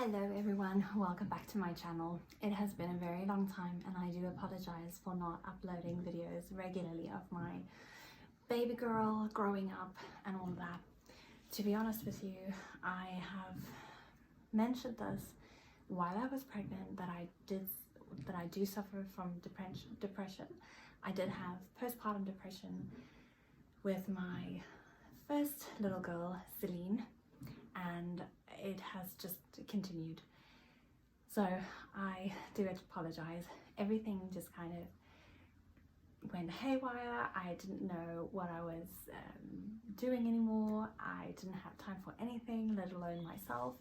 Hello everyone, welcome back to my channel. It has been a very long time and I do apologize for not uploading videos regularly of my baby girl growing up and all that. To be honest with you, I have mentioned this while I was pregnant that I do suffer from depression. I did have postpartum depression with my first little girl, Celine, and it has just continued. So I do apologize. Everything just kind of went haywire. I didn't know what I was doing anymore. I didn't have time for anything, let alone myself.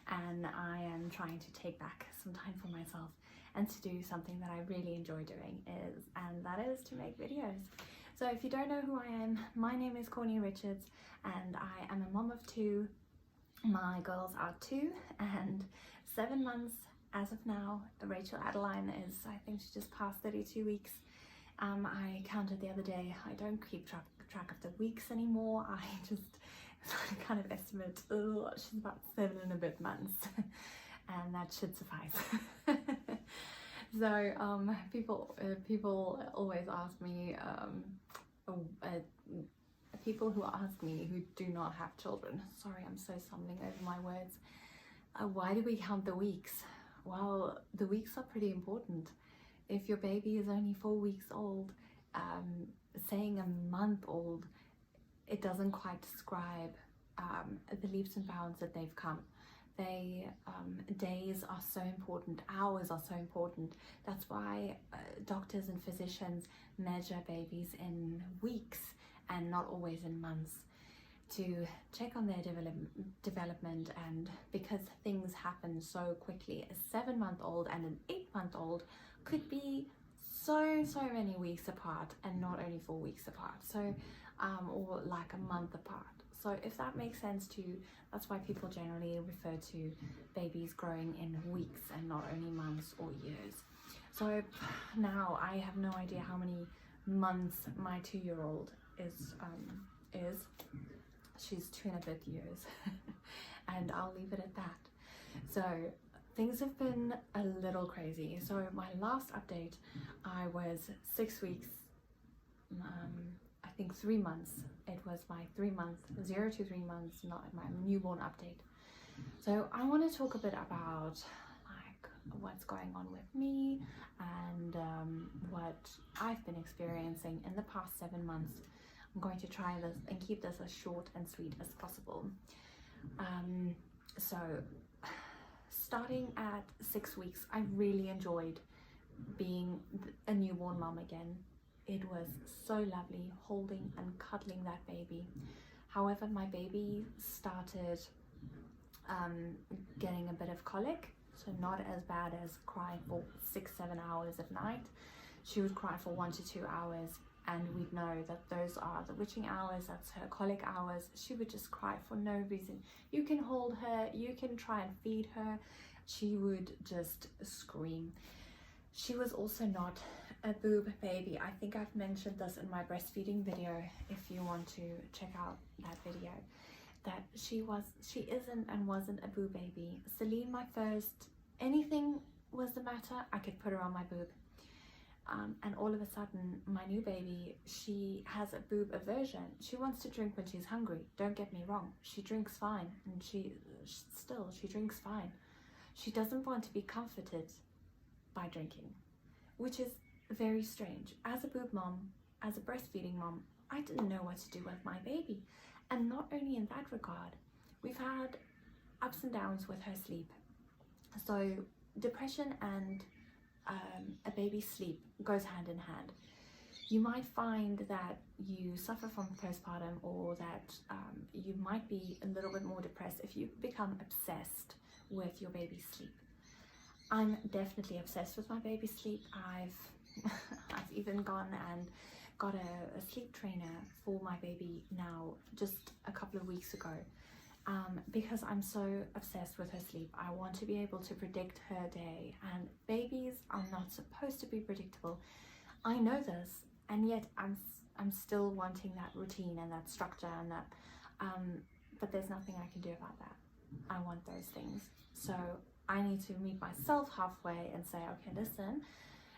And I am trying to take back some time for myself and to do something that I really enjoy doing, and that is to make videos. So if you don't know who I am, my name is Corni and I am a mom of two. My girls are 2 and 7 months as of now. Rachel Adeline is, I think she just passed 32 weeks. I counted the other day. I don't keep track of the weeks anymore. I just kind of estimate, she's about 7 and a bit months and that should suffice. So people always ask me, people who ask me who do not have children, sorry, I'm so stumbling over my words, why do we count the weeks? Well, the weeks are pretty important. If your baby is only 4 weeks old, saying a month old, it doesn't quite describe the leaps and bounds that they've come. Days are so important, hours are so important. That's why doctors and physicians measure babies in weeks and not always in months, to check on their development. And because things happen so quickly, a 7-month-old and an 8-month-old could be so many weeks apart and not only 4 weeks apart, so or like a month apart. So if that makes sense to you, that's why people generally refer to babies growing in weeks and not only months or years. So now I have no idea how many months my 2-year-old is. She's 2 and a bit years and I'll leave it at that. So things have been a little crazy. So my last update, I was 6 weeks, I think 3 months. It was my 3 months, 0 to 3 months, not my newborn update. So I want to talk a bit about like what's going on with me and what I've been experiencing in the past 7 months. I'm going to try this and keep this as short and sweet as possible. So starting at 6 weeks, I really enjoyed being a newborn mom again. It was so lovely holding and cuddling that baby. However, my baby started getting a bit of colic, so not as bad as crying for 6-7 hours at night. She would cry for 1 to 2 hours, and we'd know that those are the witching hours, that's her colic hours. She would just cry for no reason. You can hold her, you can try and feed her, she would just scream. She was also not a boob baby. I think I've mentioned this in my breastfeeding video, if you want to check out that video, that she isn't and wasn't a boob baby. Celine, my first, anything was the matter, I could put her on my boob. And all of a sudden, my new baby, she has a boob aversion. She wants to drink when she's hungry. Don't get me wrong. She drinks fine, and she drinks fine. She doesn't want to be comforted by drinking, which is very strange. As a boob mom, as a breastfeeding mom, I didn't know what to do with my baby. And not only in that regard, we've had ups and downs with her sleep. So depression and a baby's sleep goes hand in hand. You might find that you suffer from postpartum, or that you might be a little bit more depressed if you become obsessed with your baby's sleep. I'm definitely obsessed with my baby's sleep. I've even gone and got a sleep trainer for my baby now just a couple of weeks ago. Because I'm so obsessed with her sleep. I want to be able to predict her day, and babies are not supposed to be predictable. I know this, and yet I'm still wanting that routine and that structure and that, but there's nothing I can do about that. I want those things. So I need to meet myself halfway and say, okay, listen,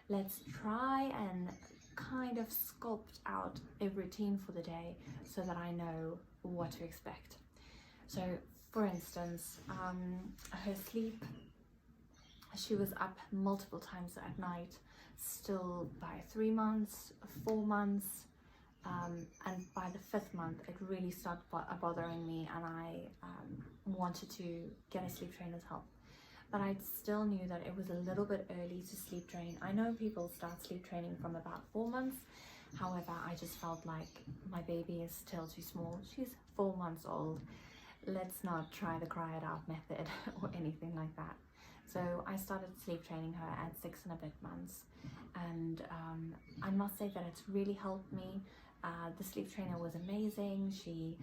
let's try and kind of sculpt out a routine for the day so that I know what to expect. So for instance, her sleep, she was up multiple times at night, still by 3 months, 4 months, and by the 5th month it really started bothering me, and I wanted to get a sleep trainer's help. But I still knew that it was a little bit early to sleep train. I know people start sleep training from about 4 months. However, I just felt like my baby is still too small. She's 4 months old. Let's not try the cry it out method or anything like that. So I started sleep training her at 6 and a bit months. And I must say that it's really helped me. The sleep trainer was amazing. She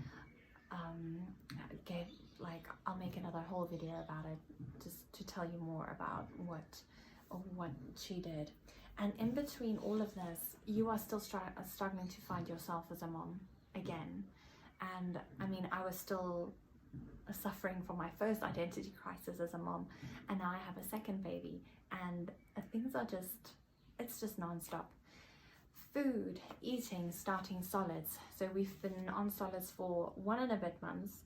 gave, like, I'll make another whole video about it just to tell you more about what she did. And in between all of this, you are still struggling to find yourself as a mom again. And I mean, I was still suffering from my first identity crisis as a mom, and now I have a second baby, and things are it's just non-stop. Food, eating, starting solids. So we've been on solids for 1 and a bit months,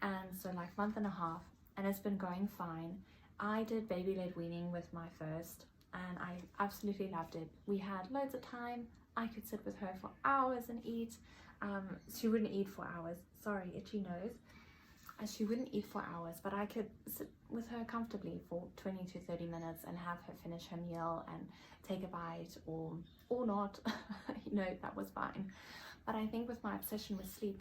and so like month and a half, and it's been going fine. I did baby-led weaning with my first, and I absolutely loved it. We had loads of time. I could sit with her for hours and eat. She wouldn't eat for hours. Sorry, itchy nose. She wouldn't eat for hours, but I could sit with her comfortably for 20 to 30 minutes and have her finish her meal and take a bite or not. You know, that was fine. But I think with my obsession with sleep,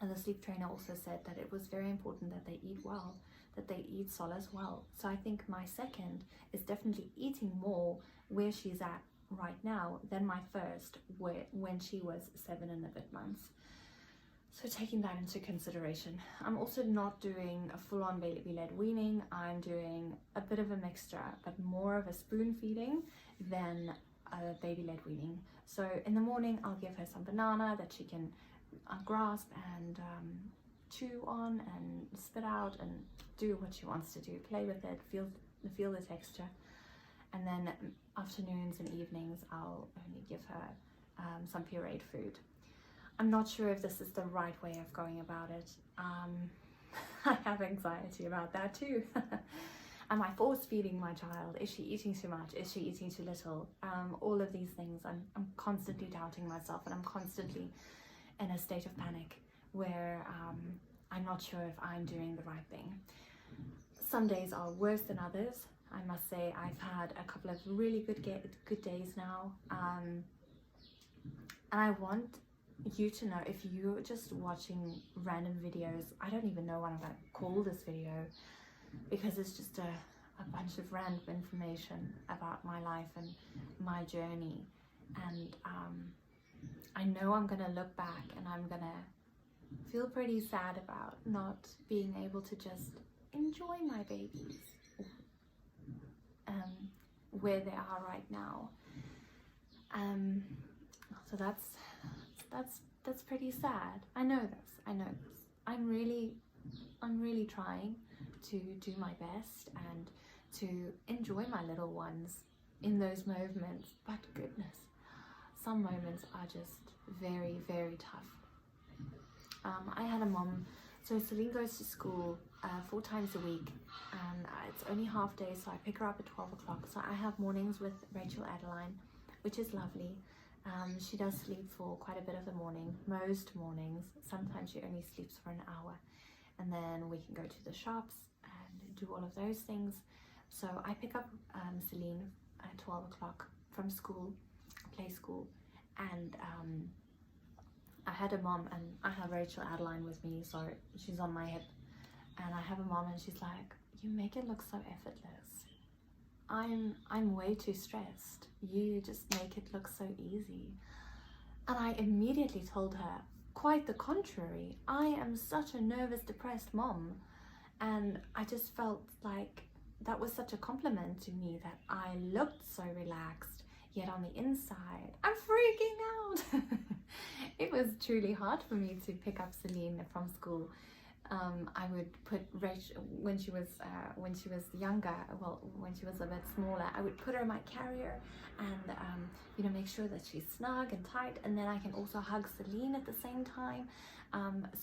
and the sleep trainer also said that it was very important that they eat well, that they eat solids well. So I think my second is definitely eating more where she's at right now than my first, when she was 7 and a bit months. So taking that into consideration, I'm also not doing a full-on baby-led weaning. I'm doing a bit of a mixture, but more of a spoon feeding than a baby-led weaning. So in the morning, I'll give her some banana that she can grasp and chew on and spit out and do what she wants to do, play with it, feel the texture. And then afternoons and evenings, I'll only give her some pureed food. I'm not sure if this is the right way of going about it. I have anxiety about that too. Am I force feeding my child? Is she eating too much? Is she eating too little? All of these things, I'm constantly doubting myself, and I'm constantly in a state of panic where I'm not sure if I'm doing the right thing. Some days are worse than others. I must say I've had a couple of really good days now. And I want you to know, if you're just watching random videos, I don't even know what I'm going to call this video, because it's just a bunch of random information about my life and my journey. And I know I'm going to look back and I'm going to feel pretty sad about not being able to just enjoy my babies where they are right now. So that's pretty sad. I know this. I'm really trying to do my best and to enjoy my little ones in those moments, but goodness, some moments are just very, very tough. I had a mom, so Celine goes to school 4 times a week, and it's only half day, so I pick her up at 12 o'clock. So I have mornings with Rachel Adeline, which is lovely. She does sleep for quite a bit of the morning, most mornings. Sometimes she only sleeps for an hour, and then we can go to the shops and do all of those things. So I pick up Celine at 12 o'clock from school, play school, and I had a mom, and I have Rachel Adeline with me, so she's on my hip, and I have a mom, and she's like, "You make it look so effortless. I'm way too stressed. You just make it look so easy." And I immediately told her, quite the contrary. I am such a nervous, depressed mom. And I just felt like that was such a compliment to me, that I looked so relaxed, yet on the inside, I'm freaking out. It was truly hard for me to pick up Celine from school I would put Rachel when she was younger, well, when she was a bit smaller, I would put her in my carrier and you know, make sure that she's snug and tight, and then I can also hug Celine at the same time.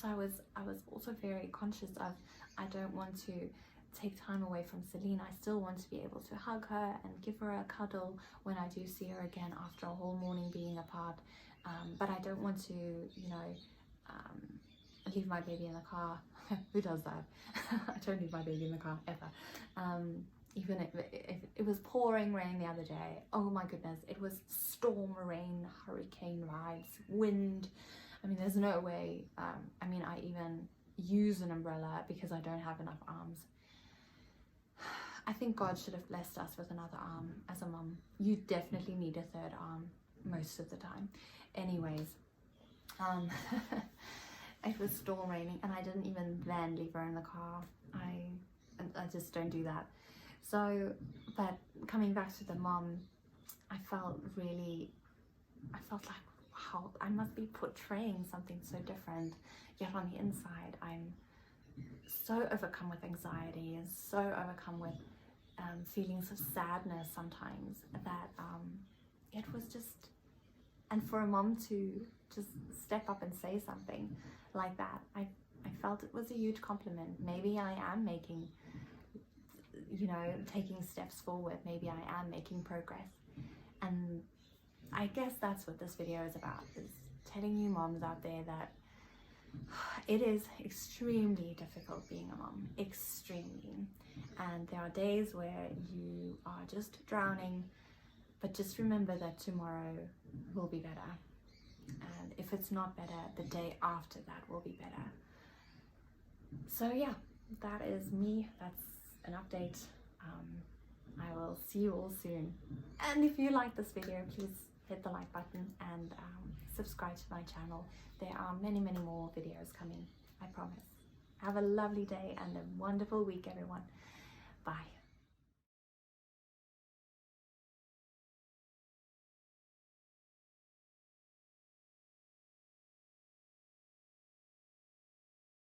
So I was also very conscious of, I don't want to take time away from Celine. I still want to be able to hug her and give her a cuddle when I do see her again after a whole morning being apart. But I don't want to, you know, leave my baby in the car. Who does that? I don't leave my baby in the car ever. Even if it was pouring rain the other day, oh my goodness, it was storm rain, hurricane vibes, wind. I mean, there's no way. I mean, I even use an umbrella because I don't have enough arms. I think God should have blessed us with another arm as a mum. You definitely need a third arm most of the time. Anyways, it was storm raining and I didn't even then leave her in the car. I just don't do that. So, but coming back to the mom, I felt like, wow, I must be portraying something so different, yet on the inside I'm so overcome with anxiety and so overcome with feelings of sadness sometimes that it was just, and for a mom to just step up and say something like that, I felt it was a huge compliment. Maybe I am making, you know, taking steps forward. Maybe I am making progress. And I guess that's what this video is about, is telling you moms out there that it is extremely difficult being a mom, extremely. And there are days where you are just drowning, but just remember that tomorrow will be better. And if it's not better, the day after that will be better. So yeah, that is me. That's an update. I will see you all soon. And if you like this video, please hit the like button and subscribe to my channel. There are many, many more videos coming, I promise. Have a lovely day and a wonderful week, everyone. Bye.